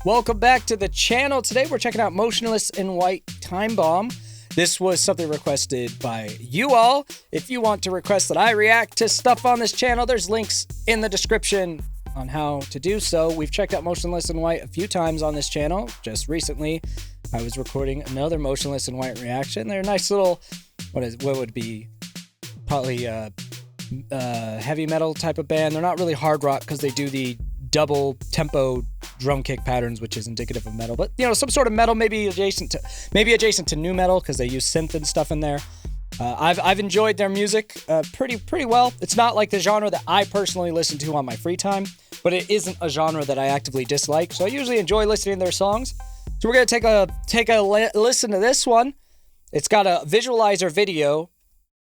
Welcome back to the channel. Today we're checking out Motionless in White Timebomb. This was something requested by you all. If you want to request that I react to stuff on this channel, there's links in the description on how to do so. We've checked out Motionless in White a few times on this channel. Just recently, I was recording another Motionless in White reaction. They're a nice little, what would be probably heavy metal type of band. They're not really hard rock because they do the double tempo drum kick patterns, which is indicative of metal, but you know, some sort of metal, maybe adjacent to nu metal because they use synth and stuff in there. I've enjoyed their music pretty well. It's not like the genre that I personally listen to on my free time, but it isn't a genre that I actively dislike. So I usually enjoy listening to their songs. So we're gonna take a listen to this one. It's got a visualizer video.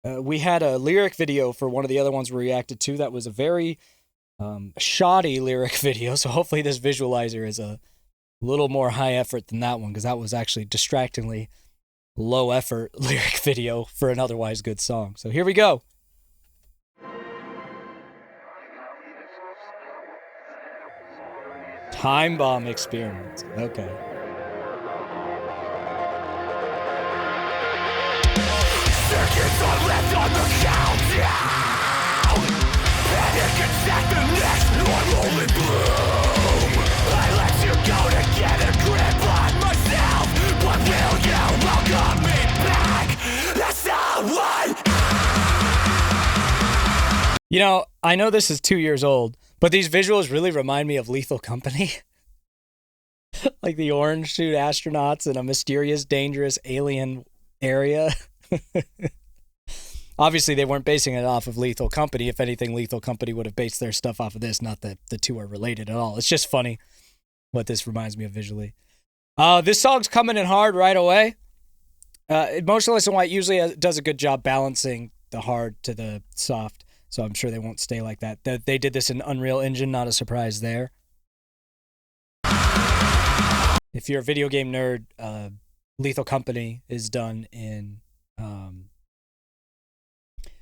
We had a lyric video for one of the other ones we reacted to that was a very shoddy lyric video, so hopefully this visualizer is a little more high effort than that one, because that was actually distractingly low effort lyric video for an otherwise good song. So here we go. Timebomb experiment. Okay. Seconds are left on the countdown. Panic attack the next normal in bloom. I let you go to get a grip on myself, but will you welcome me back? That's not what. You know, I know this is 2 years old, but these visuals really remind me of Lethal Company. Like the orange suit astronauts in a mysterious, dangerous alien area. Obviously, they weren't basing it off of Lethal Company. If anything, Lethal Company would have based their stuff off of this. Not that the two are related at all. It's just funny what this reminds me of visually. This song's coming in hard right away. Motionless in White usually does a good job balancing the hard to the soft, so I'm sure they won't stay like that. They did this in Unreal Engine, not a surprise there. If you're a video game nerd, Lethal Company is done in...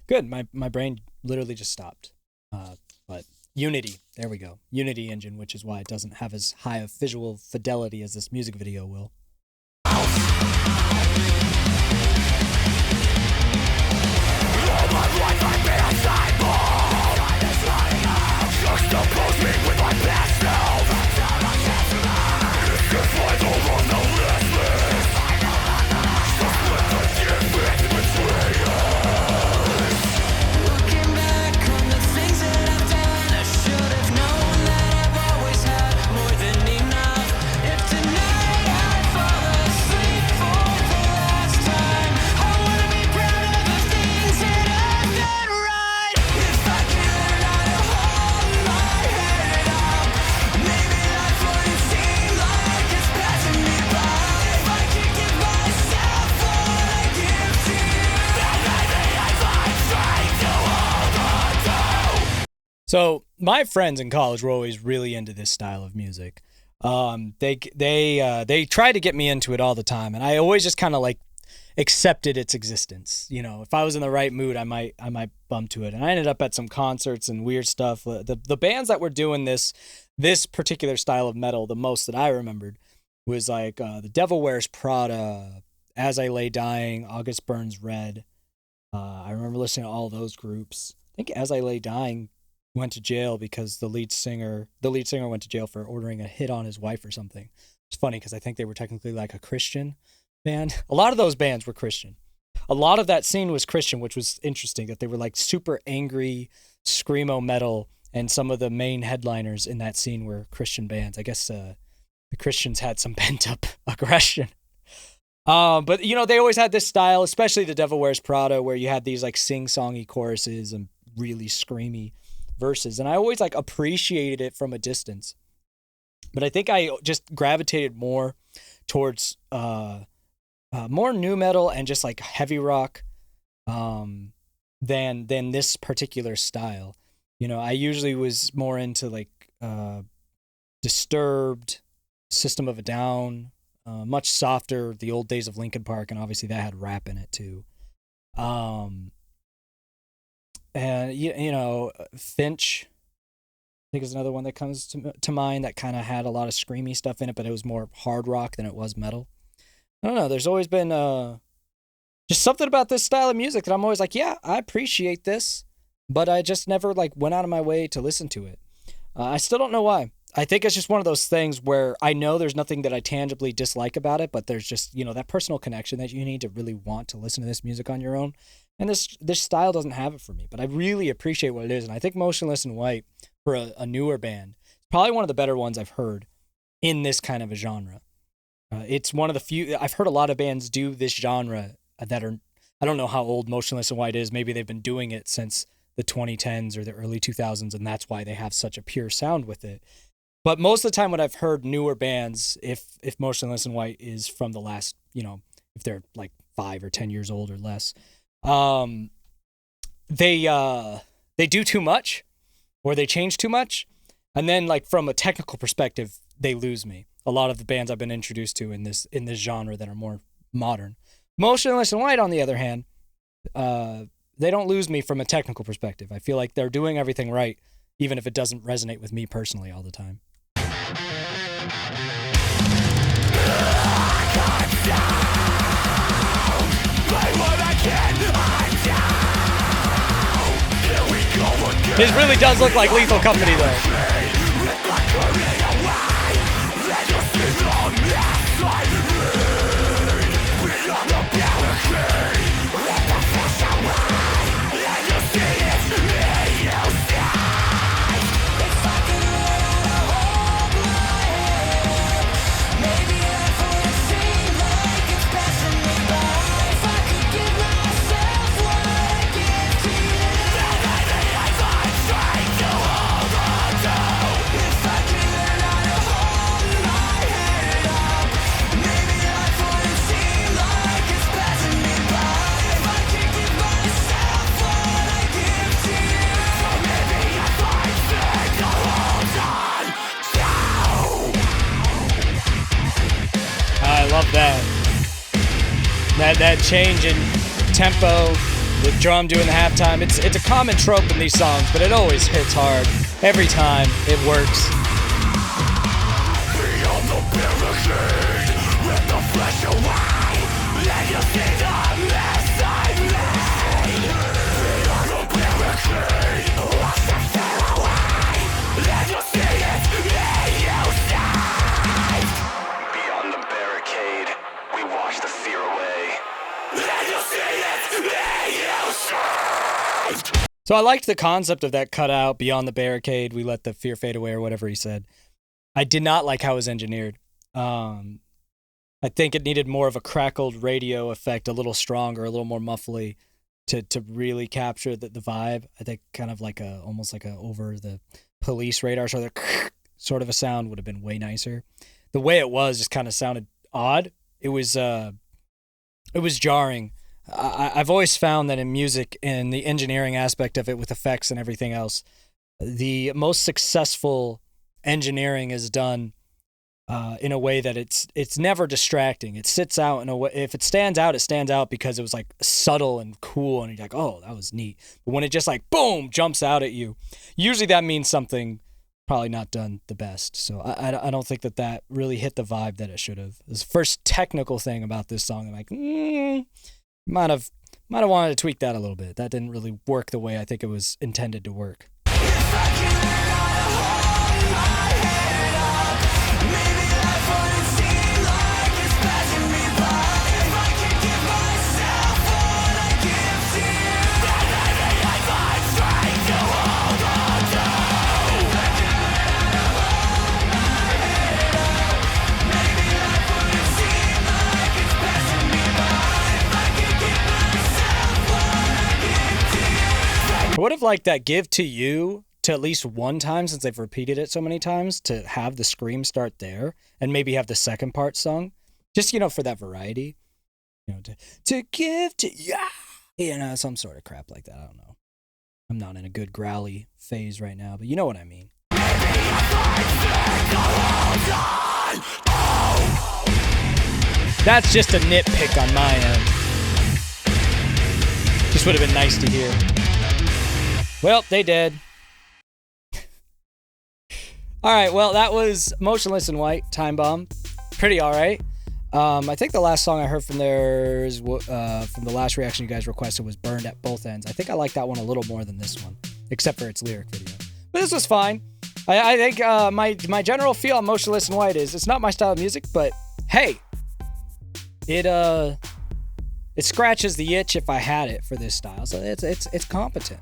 Good, my brain literally just stopped. But Unity, there we go. Unity Engine, which is why it doesn't have as high of visual fidelity as this music video will. All my life I've been a cyborg. Juxtapose me with my past self. It's the final of the listless. Just let the difference between us. Looking back on the things that I've done, I should have known that I've always had more than enough. If tonight I fall asleep for the last time, I wanna be proud of the things that I've done right. If I can learn how to hold my head up, maybe life wouldn't seem like it's passing me by. If I can give myself what I give to you, then maybe I find strength to hold on to. So my friends in college were always really into this style of music. They tried to get me into it all the time, and I always just kind of like accepted its existence. You know, if I was in the right mood, I might bump to it. And I ended up at some concerts and weird stuff. The bands that were doing this particular style of metal, the most that I remembered was like The Devil Wears Prada, As I Lay Dying, August Burns Red. I remember listening to all those groups. I think As I Lay Dying went to jail because the lead singer went to jail for ordering a hit on his wife or something. It's funny because I think they were technically like a Christian band. A lot of those bands were Christian. A lot of that scene was Christian, which was interesting, that they were like super angry screamo metal, and some of the main headliners in that scene were Christian bands. I guess the Christians had some pent up aggression. But you know, they always had this style, especially The Devil Wears Prada, where you had these like sing-songy choruses and really screamy verses, and I always like appreciated it from a distance. But I think I just gravitated more towards more nu metal and just like heavy rock than this particular style. You know, I usually was more into like Disturbed, System of a Down, much softer, the old days of Linkin Park, and obviously that had rap in it too. And you know, Finch, think is another one that comes to mind that kind of had a lot of screamy stuff in it, but it was more hard rock than it was metal. I don't know. There's always been just something about this style of music that I'm always like, yeah, I appreciate this, but I just never like went out of my way to listen to it. I still don't know why. I think it's just one of those things where I know there's nothing that I tangibly dislike about it, but there's just, that personal connection that you need to really want to listen to this music on your own. And this style doesn't have it for me, but I really appreciate what it is. And I think Motionless in White, for a newer band, is probably one of the better ones I've heard in this kind of a genre. It's one of the few, I've heard a lot of bands do this genre that are, I don't know how old Motionless in White is. Maybe they've been doing it since the 2010s or the early 2000s, and that's why they have such a pure sound with it. But most of the time when I've heard newer bands, if Motionless in White is from the last, if they're like 5 or 10 years old or less, they do too much or they change too much. And then like from a technical perspective, they lose me. A lot of the bands I've been introduced to in this genre that are more modern. Motionless in White, on the other hand, they don't lose me from a technical perspective. I feel like they're doing everything right, even if it doesn't resonate with me personally all the time. This really does look like Lethal Company, though. That change in tempo, the drum doing the halftime, it's a common trope in these songs, but it always hits hard. Every time, it works. Beyond the barricade, rip the flesh away, let you see the mess I made. Beyond the barricade, wash the fear away, let you see it, you saved. Beyond the barricade, we wash the fear away. So I liked the concept of that cutout, beyond the barricade, we let the fear fade away, or whatever he said. I did not like how it was engineered. I think it needed more of a crackled radio effect, a little stronger, a little more muffly to really capture the vibe. I think kind of like almost like a over the police radar sort of a sound would have been way nicer. The way it was just kind of sounded odd. It was jarring. I've always found that in music and the engineering aspect of it with effects and everything else, the most successful engineering is done in a way that it's never distracting. It sits out in a way. If it stands out because it was like subtle and cool, and you're like, oh, that was neat. But when it just like boom jumps out at you, usually that means something probably not done the best. So I don't think that really hit the vibe that it should have. It was the first technical thing about this song. I'm like, might have wanted to tweak that a little bit. That didn't really work the way I think it was intended to work. I would have liked that Give to You to at least one time, since they've repeated it so many times, to have the scream start there and maybe have the second part sung. Just, for that variety. To give to you. Some sort of crap like that. I don't know. I'm not in a good growly phase right now, but you know what I mean. That's just a nitpick on my end. Just would have been nice to hear. Well, they did. All right, well, that was Motionless in White, Timebomb. Pretty all right. I think the last song I heard from theirs, from the last reaction you guys requested, was Burned at Both Ends. I think I like that one a little more than this one, except for its lyric video. But this was fine. I think my general feel on Motionless in White is it's not my style of music, but hey, it scratches the itch if I had it for this style, so it's competent.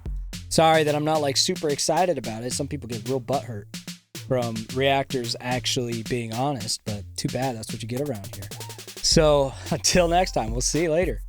Sorry that I'm not like super excited about it. Some people get real butthurt from reactors actually being honest, but too bad, that's what you get around here. So until next time, we'll see you later.